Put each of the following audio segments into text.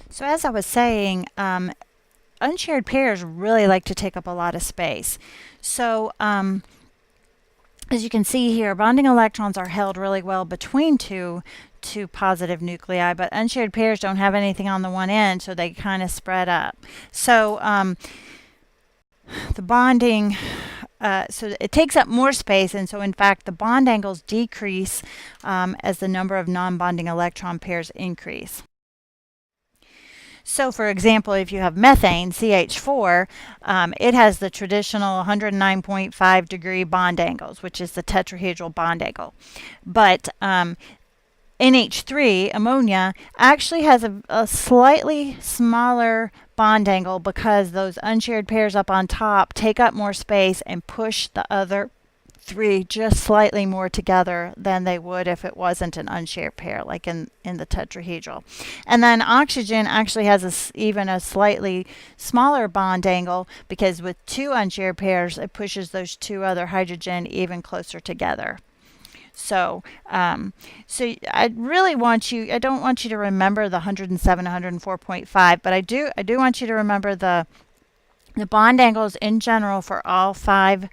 So as I was saying, unshared pairs really like to take up a lot of space. So as you can see here, bonding electrons are held really well between two positive nuclei, but unshared pairs don't have anything on the one end, so they kind of spread up. So the bonding, so it takes up more space, and so in fact the bond angles decrease as the number of non-bonding electron pairs increase. So for example, if you have methane, CH4, it has the traditional 109.5 degree bond angles, which is the tetrahedral bond angle. But NH3, ammonia, actually has a slightly smaller bond angle because those unshared pairs up on top take up more space and push the other three just slightly more together than they would if it wasn't an unshared pair, like in the tetrahedral. And then oxygen actually has even a slightly smaller bond angle because with two unshared pairs, it pushes those two other hydrogen even closer together. So, I really want you, I don't want you to remember the 107, 104.5, but I do want you to remember the bond angles in general for all five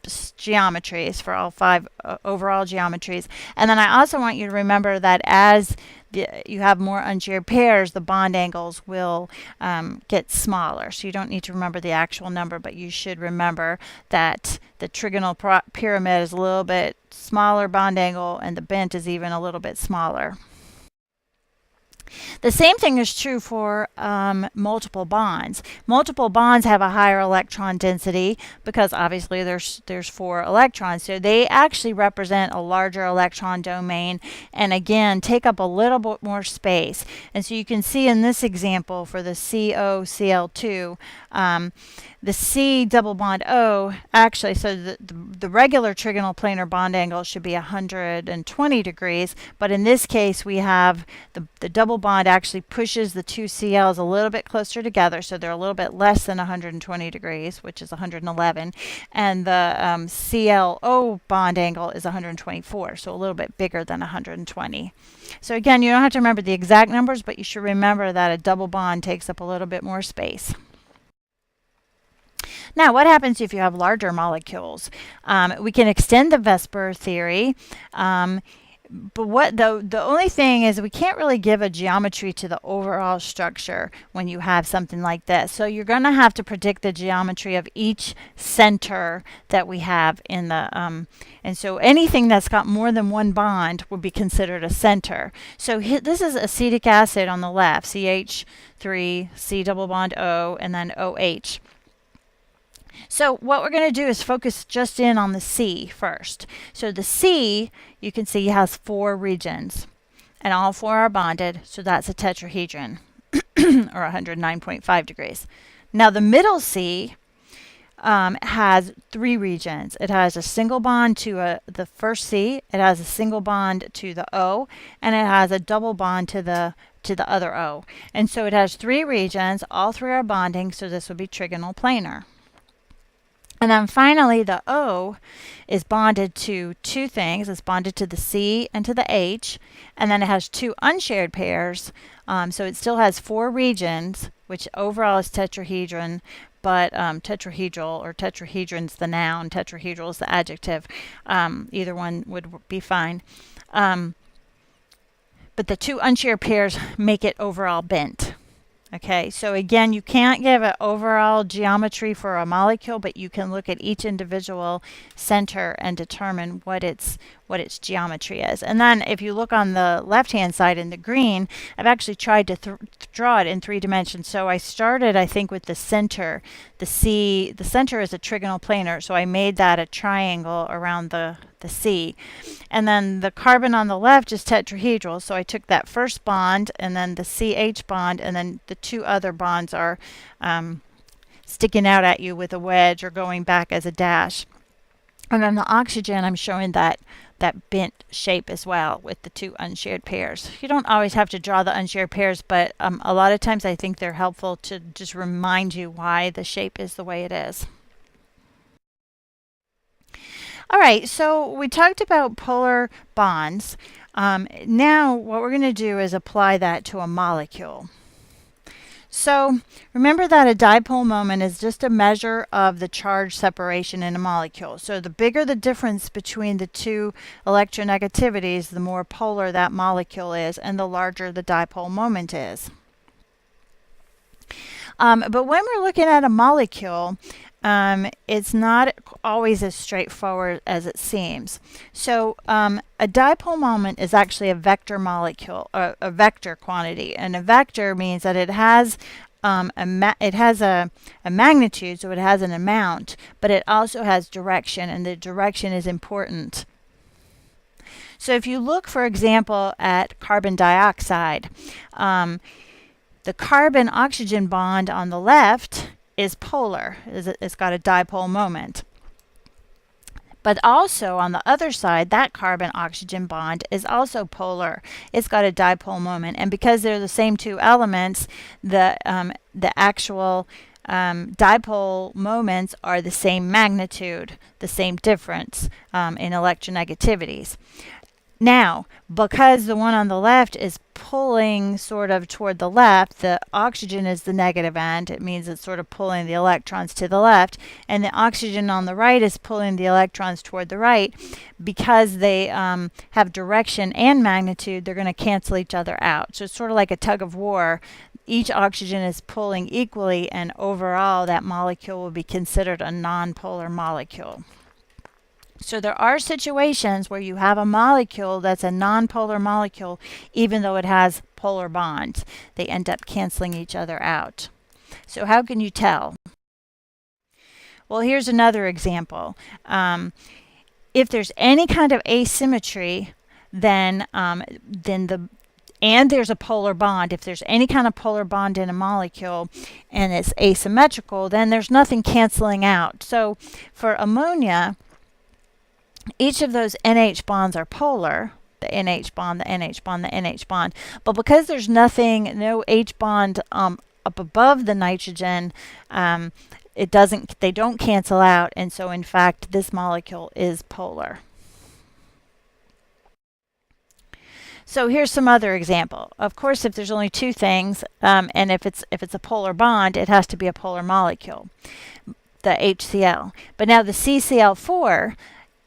geometries, for all five overall geometries. And then I also want you to remember that as you have more unshared pairs, the bond angles will get smaller. So you don't need to remember the actual number, but you should remember that the trigonal pyramid is a little bit smaller bond angle and the bent is even a little bit smaller. The same thing is true for multiple bonds. Multiple bonds have a higher electron density because obviously there's 4 electrons. So they actually represent a larger electron domain and again take up a little bit more space. And so you can see in this example for the COCl2, the C double bond O, actually, so the regular trigonal planar bond angle should be 120 degrees, but in this case we have the double bond actually pushes the two CLs a little bit closer together, so they're a little bit less than 120 degrees, which is 111, and the CLO bond angle is 124, so a little bit bigger than 120. So again, you don't have to remember the exact numbers, but you should remember that a double bond takes up a little bit more space. Now, what happens if you have larger molecules? We can extend the VSEPR theory, but what the only thing is we can't really give a geometry to the overall structure when you have something like this. So you're going to have to predict the geometry of each center that we have in the and so anything that's got more than one bond would be considered a center. So this is acetic acid on the left, CH3, C double bond O, and then OH. So what we're going to do is focus just in on the C first. So the C, you can see, has 4 regions, and all 4 are bonded, so that's a tetrahedron, or 109.5 degrees. Now the middle C has 3 regions. It has a single bond to the first C, it has a single bond to the O, and it has a double bond to the other O. And so it has 3 regions, all 3 are bonding, so this would be trigonal planar. And then finally, the O is bonded to 2 things. It's bonded to the C and to the H. And then it has 2 unshared pairs. So it still has 4 regions, which overall is tetrahedron. But tetrahedral, or tetrahedron's the noun, tetrahedral is the adjective. Either one would be fine. But the 2 unshared pairs make it overall bent. Okay, so again, you can't give an overall geometry for a molecule, but you can look at each individual center and determine what its geometry is. And then if you look on the left-hand side in the green, I've actually tried to draw it in 3 dimensions. So I started, I think, with the center. The center is a trigonal planar, so I made that a triangle around the C. And then the carbon on the left is tetrahedral, so I took that first bond and then the CH bond, and then the 2 other bonds are sticking out at you with a wedge or going back as a dash. And then the oxygen, I'm showing that bent shape as well with the 2 unshared pairs. You don't always have to draw the unshared pairs, but a lot of times I think they're helpful to just remind you why the shape is the way it is. All right, so we talked about polar bonds. Now what we're going to do is apply that to a molecule. So remember that a dipole moment is just a measure of the charge separation in a molecule. So the bigger the difference between the two electronegativities, the more polar that molecule is, and the larger the dipole moment is. But when we're looking at a molecule, it's not always as straightforward as it seems. So a dipole moment is actually a vector molecule, a vector quantity, and a vector means that it has a magnitude, so it has an amount, but it also has direction, and the direction is important. So if you look, for example, at carbon dioxide, the carbon-oxygen bond on the left is polar. It's got a dipole moment. But also on the other side, that carbon-oxygen bond is also polar. It's got a dipole moment. And because they're the same two elements, the actual dipole moments are the same magnitude, the same difference in electronegativities. Now, because the one on the left is pulling sort of toward the left, the oxygen is the negative end. It means it's sort of pulling the electrons to the left. And the oxygen on the right is pulling the electrons toward the right. Because they have direction and magnitude, they're going to cancel each other out. So it's sort of like a tug of war. Each oxygen is pulling equally, and overall that molecule will be considered a nonpolar molecule. So there are situations where you have a molecule that's a nonpolar molecule, even though it has polar bonds. They end up canceling each other out. So how can you tell? Well, here's another example. If there's any kind of asymmetry, then there's a polar bond. If there's any kind of polar bond in a molecule and it's asymmetrical, then there's nothing canceling out. So for ammonia, each of those NH bonds are polar, the NH bond, the NH bond, the NH bond. But because there's nothing, no H bond up above the nitrogen, they don't cancel out. And so in fact, this molecule is polar. So here's some other example. Of course, if there's only two things, and if it's a polar bond, it has to be a polar molecule, the HCl. But now the CCl4,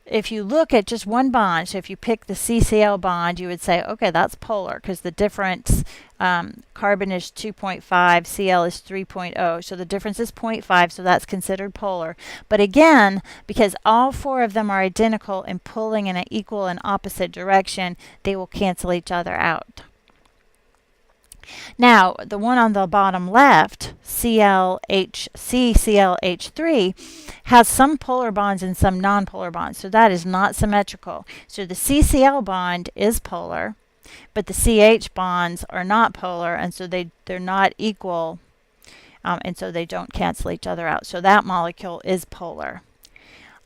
if you look at just one bond, so if you pick the CCl bond, you would say, okay, that's polar because the difference, carbon is 2.5, Cl is 3.0, so the difference is 0.5, so that's considered polar. But again, because all four of them are identical and pulling in an equal and opposite direction, they will cancel each other out. Now, the one on the bottom left, CClH3, has some polar bonds and some nonpolar bonds, so that is not symmetrical. So the CCl bond is polar, but the CH bonds are not polar, and so they're not equal, and so they don't cancel each other out. So that molecule is polar.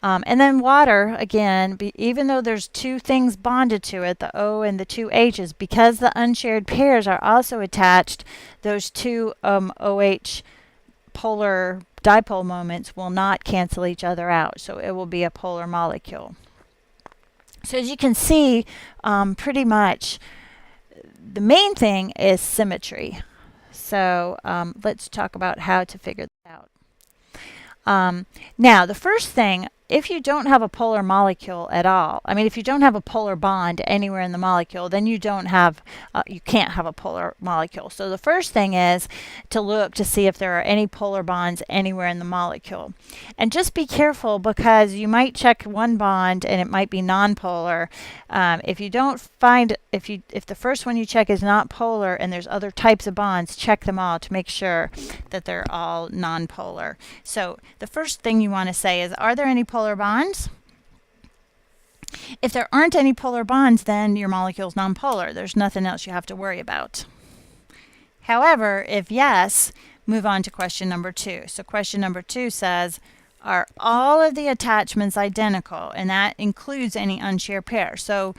And then water, again, even though there's two things bonded to it, the O and the two H's, because the unshared pairs are also attached, those two OH polar dipole moments will not cancel each other out. So it will be a polar molecule. So as you can see, pretty much the main thing is symmetry. So let's talk about how to figure that out. Now, the first thing, if you don't have a polar molecule at all, if you don't have a polar bond anywhere in the molecule, then you can't have a polar molecule. So the first thing is to look to see if there are any polar bonds anywhere in the molecule. And just be careful, because you might check one bond and it might be nonpolar. If you don't find, if the first one you check is not polar and there's other types of bonds, check them all to make sure that they're all nonpolar. So the first thing you want to say is, are there any polar bonds? If there aren't any polar bonds, then your molecule's nonpolar. There's nothing else you have to worry about. However, if yes, move on to question number 2. So question number 2 says, are all of the attachments identical? And that includes any unshared pair. So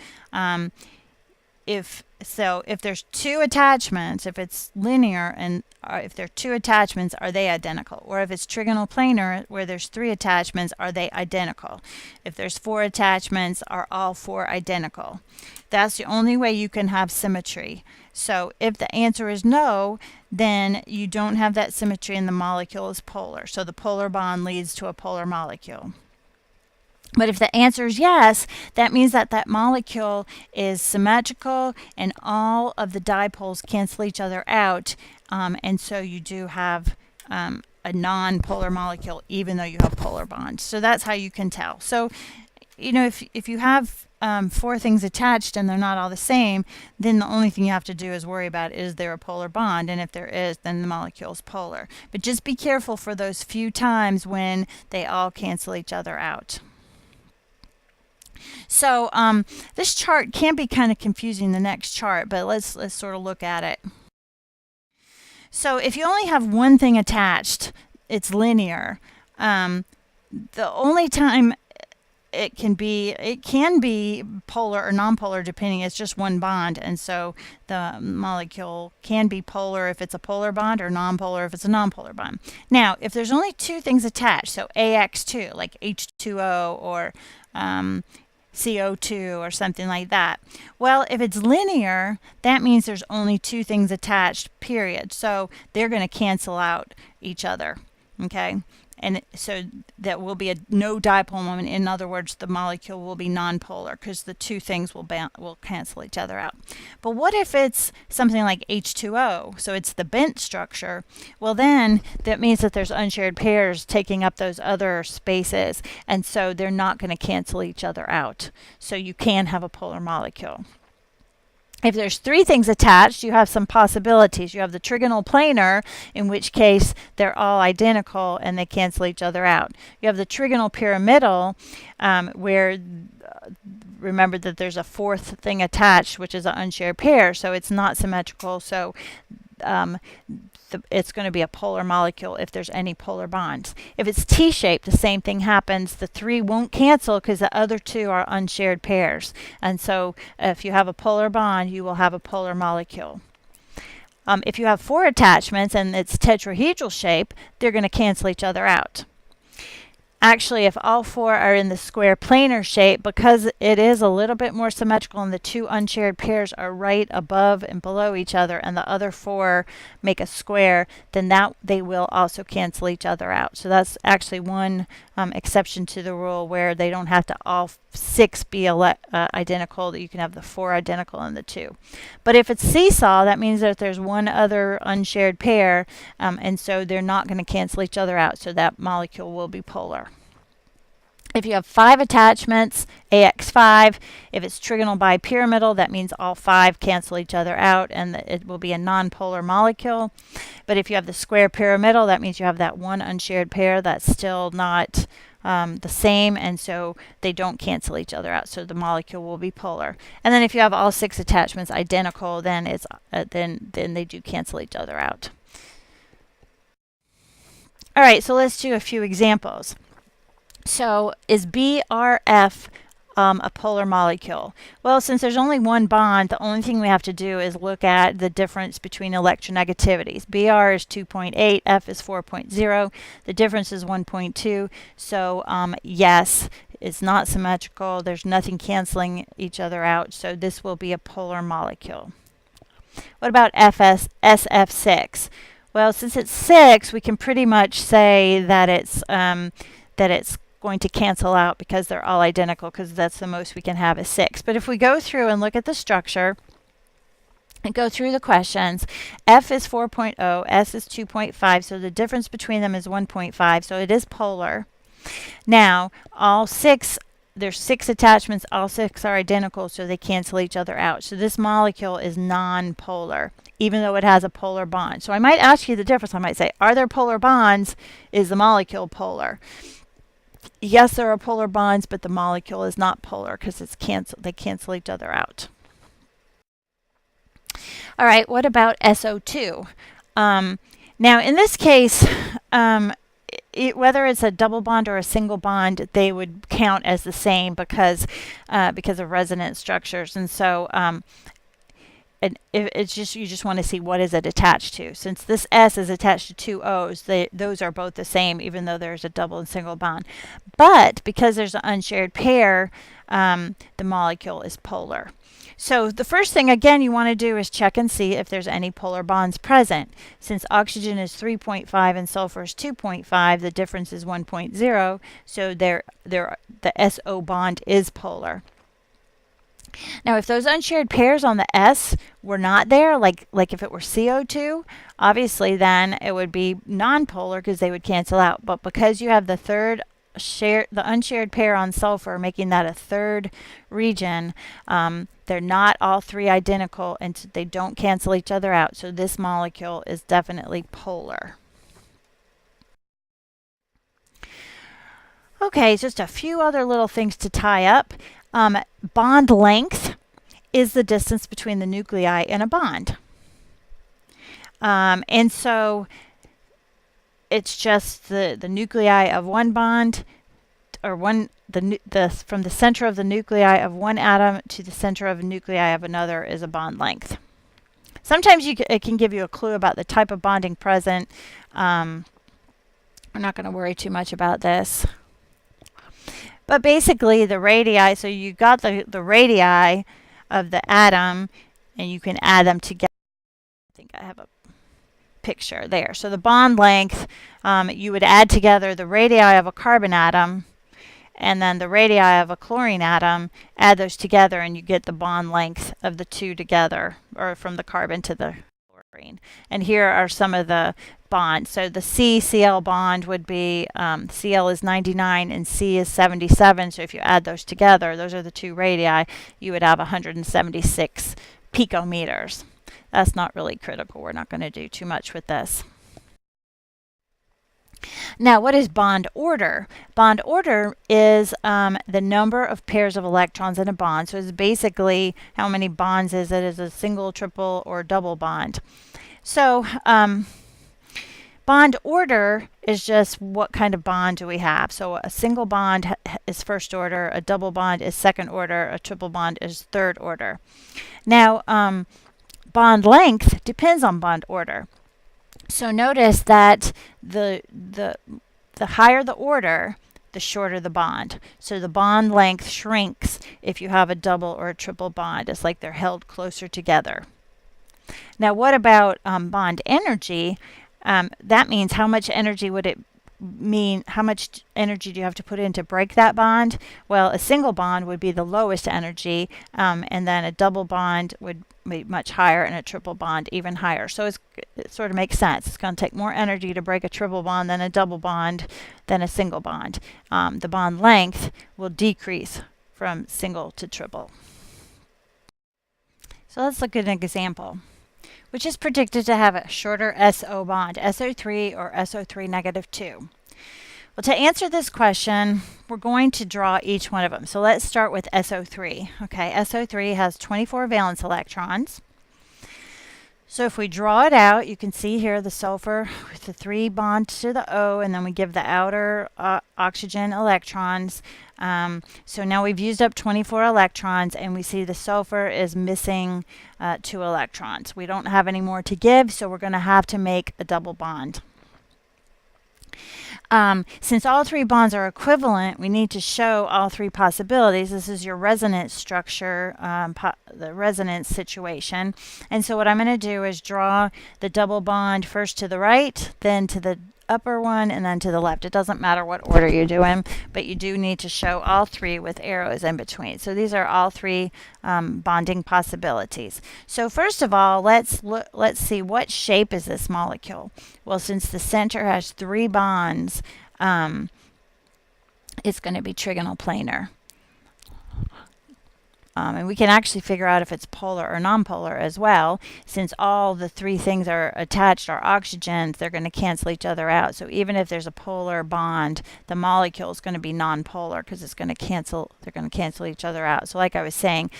if there's two attachments, if it's linear and if there are two attachments, are they identical? Or if it's trigonal planar where there's three attachments, are they identical? If there's four attachments, are all four identical? That's the only way you can have symmetry. So if the answer is no, then you don't have that symmetry and the molecule is polar. So the polar bond leads to a polar molecule. But if the answer is yes, that means that that molecule is symmetrical and all of the dipoles cancel each other out. And so you do have a non-polar molecule even though you have polar bonds. So that's how you can tell. So, you know, if you have four things attached and they're not all the same, then the only thing you have to do is worry about, is there a polar bond? And if there is, then the molecule is polar. But just be careful for those few times when they all cancel each other out. So this chart can be kind of confusing, the next chart, but let's sort of look at it. So if you only have one thing attached, it's linear. The only time it can be polar or nonpolar depending, it's just one bond, and so the molecule can be polar if it's a polar bond or nonpolar if it's a nonpolar bond. Now if there's only two things attached, so AX2 like H2O or CO2 or something like that. Well, if it's linear, that means there's only two things attached, period. So they're going to cancel out each other, okay? And so that will be no dipole moment. In other words, the molecule will be nonpolar because the two things will cancel each other out. But what if it's something like H2O? So it's the bent structure. Well, then that means that there's unshared pairs taking up those other spaces, and so they're not going to cancel each other out. So you can have a polar molecule. If there's three things attached, you have some possibilities. You have the trigonal planar, in which case they're all identical and they cancel each other out. You have the trigonal pyramidal, where remember that there's a fourth thing attached, which is an unshared pair, so it's not symmetrical. So it's going to be a polar molecule if there's any polar bonds. If it's T-shaped, the same thing happens. The three won't cancel because the other two are unshared pairs. And so if you have a polar bond, you will have a polar molecule. If you have four attachments and it's tetrahedral shape, they're going to cancel each other out. Actually, if all four are in the square planar shape, because it is a little bit more symmetrical and the two unshared pairs are right above and below each other and the other four make a square, then that they will also cancel each other out. So that's actually one exception to the rule where they don't have to all six be identical, that you can have the four identical and the two. But if it's seesaw, that means that there's one other unshared pair, and so they're not going to cancel each other out, so that molecule will be polar. If you have five attachments, AX5, if it's trigonal bipyramidal, that means all five cancel each other out and it will be a nonpolar molecule. But if you have the square pyramidal, that means you have that one unshared pair that's still not the same, and so they don't cancel each other out, so the molecule will be polar. And then if you have all six attachments identical, then it's then they do cancel each other out. All right, so let's do a few examples. So is BRF a polar molecule? Well, since there's only one bond, the only thing we have to do is look at the difference between electronegativities. Br is 2.8, F is 4.0. The difference is 1.2. So yes, it's not symmetrical. There's nothing canceling each other out. So this will be a polar molecule. What about SF6? Well, since it's 6, we can pretty much say that it's going to cancel out because they're all identical, because that's the most we can have is 6. But if we go through and look at the structure and go through the questions, F is 4.0, S is 2.5, so the difference between them is 1.5, so it is polar. Now, there's 6 attachments, all 6 are identical, so they cancel each other out. So this molecule is non-polar, even though it has a polar bond. So I might ask you the difference. I might say, are there polar bonds? Is the molecule polar? Yes, there are polar bonds, but the molecule is not polar because they cancel each other out. All right, what about SO2? Now, in this case, whether it's a double bond or a single bond, they would count as the same because of resonance structures. And so and if it's just you just want to see what is it attached to. Since this S is attached to two O's, those are both the same, even though there's a double and single bond. But because there's an unshared pair, the molecule is polar. So the first thing, again, you want to do is check and see if there's any polar bonds present. Since oxygen is 3.5 and sulfur is 2.5, the difference is 1.0, so the SO bond is polar. Now, if those unshared pairs on the S were not there, like if it were CO2, obviously then it would be nonpolar because they would cancel out. But because you have the unshared pair on sulfur, making that a third region, they're not all three identical and they don't cancel each other out. So this molecule is definitely polar. Okay, just a few other little things to tie up. Bond length is the distance between the nuclei in a bond. And so it's just the nuclei of one bond, or from the center of the nuclei of one atom to the center of the nuclei of another is a bond length. Sometimes it can give you a clue about the type of bonding present. We're not going to worry too much about this. But basically the radii, so you got the radii of the atom and you can add them together. I think I have a picture there. So the bond length, you would add together the radii of a carbon atom and then the radii of a chlorine atom, add those together and you get the bond length of the two together, or from the carbon to the chlorine. And here are some of the bonds. So the C-Cl bond would be, Cl is 99 and C is 77. So if you add those together, those are the two radii, you would have 176 picometers. That's not really critical. We're not going to do too much with this. Now, what is bond order? Bond order is the number of pairs of electrons in a bond. So it's basically how many bonds is it? Is it a single, triple, or double bond? So bond order is just what kind of bond do we have. So a single bond is first order, a double bond is second order, a triple bond is third order. Now, bond length depends on bond order. So notice that the higher the order, the shorter the bond. So the bond length shrinks if you have a double or a triple bond. It's like they're held closer together. Now, what about bond energy? That means how much energy would it mean, how much energy do you have to put in to break that bond? Well, a single bond would be the lowest energy, and then a double bond would be much higher, and a triple bond even higher. So it sort of makes sense. It's going to take more energy to break a triple bond than a double bond than a single bond. The bond length will decrease from single to triple. So let's look at an example, which is predicted to have a shorter SO bond, SO3 or SO3 negative 2. Well, to answer this question, we're going to draw each one of them. So let's start with SO3. Okay, SO3 has 24 valence electrons. So if we draw it out, you can see here the sulfur with the 3 bonds to the O, and then we give the outer oxygen electrons. So now we've used up 24 electrons, and we see the sulfur is missing 2 electrons. We don't have any more to give, so we're going to have to make a double bond. Since all 3 bonds are equivalent, we need to show all 3 possibilities. This is your resonance structure, the resonance situation. And so what I'm going to do is draw the double bond first to the right, then to the upper one, and then to the left. It doesn't matter what order you're doing, but you do need to show all 3 with arrows in between. So these are all 3 bonding possibilities. So first of all, let's see, what shape is this molecule? Well, since the center has 3 bonds, it's going to be trigonal planar. And we can actually figure out if it's polar or nonpolar as well. Since all the 3 things are attached are oxygens, they're going to cancel each other out. So even if there's a polar bond, the molecule is going to be nonpolar because it's going to cancel. They're going to cancel each other out. So like I was saying,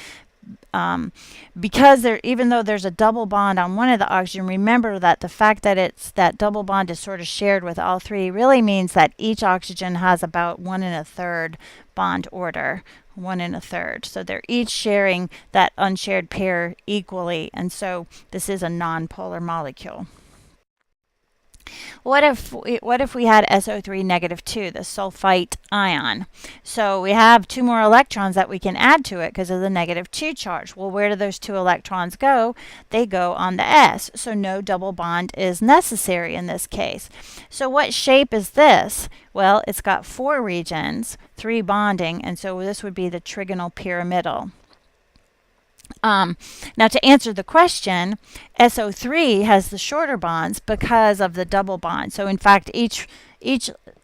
because even though there's a double bond on one of the oxygen, remember that the fact that that double bond is sort of shared with all 3 really means that each oxygen has about 1 1/3 bond order. 1 1/3. So they're each sharing that unshared pair equally, and so this is a nonpolar molecule. What if we had SO3 -2, the sulfite ion? So we have 2 more electrons that we can add to it because of the -2 charge. Well, where do those 2 electrons go? They go on the S. So no double bond is necessary in this case. So what shape is this? Well, it's got 4 regions, 3 bonding, and so this would be the trigonal pyramidal. Now, to answer the question, SO3 has the shorter bonds because of the double bond. So in fact, each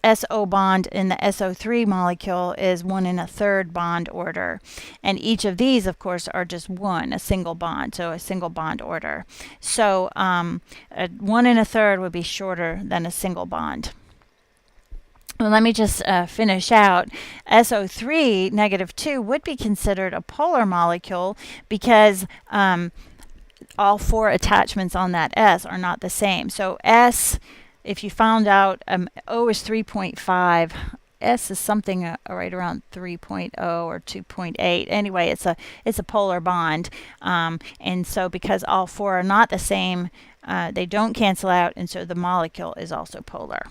SO bond in the SO3 molecule is 1 1/3 bond order. And each of these, of course, are just a single bond, so a single bond order. So 1 1/3 would be shorter than a single bond. Well, let me just finish out. SO3 -2 would be considered a polar molecule because all 4 attachments on that S are not the same. So S, if you found out O is 3.5, S is something right around 3.0 or 2.8. Anyway, it's a polar bond, and so because all 4 are not the same, they don't cancel out, and so the molecule is also polar.